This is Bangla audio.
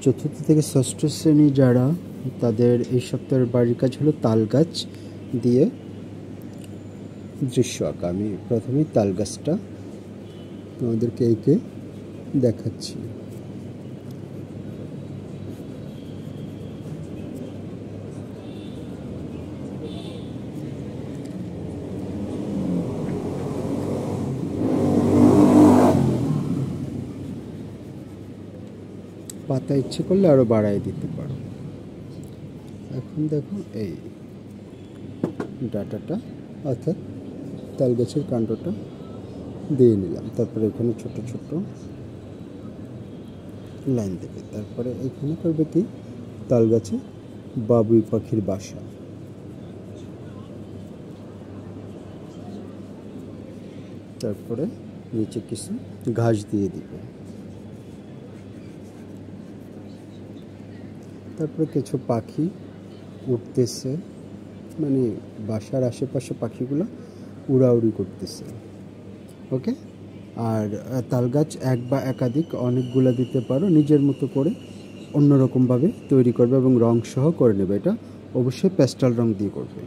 চতুর্থ থেকে ষষ্ঠ শ্রেণী যারা, তাদের এই সপ্তাহের বাড়ির কাজ হলো তাল গাছ দিয়ে দৃশ্য আঁকা। আমি প্রথমেই তাল গাছটা তোমাদেরকে এঁকে দেখাচ্ছি। পাতা ইচ্ছে করলে আরও বাড়াই দিতে পারো। এখন দেখো এই ডাটাটা অর্থাৎ তাল গাছের কাণ্ডটা দিয়ে নিলাম। তারপরে এখানে ছোট ছোট লাইন দেবে। তারপরে এখানে করবে কি, তাল গাছে বাবুই পাখির বাসা। তারপরে নিচে কিছু ঘাস দিয়ে দিবে। তারপরে কিছু পাখি উঠতেছে, মানে বাসার আশেপাশে পাখিগুলো উড়াউড়ি করতেছে। ওকে। আর তাল গাছ এক বা একাধিক অনেকগুলো দিতে পারো, নিজের মতো করে অন্যরকমভাবে তৈরি করবে এবং রং সহ করে নেবে। এটা অবশ্যই প্যাস্টেল রং দিয়ে করবে।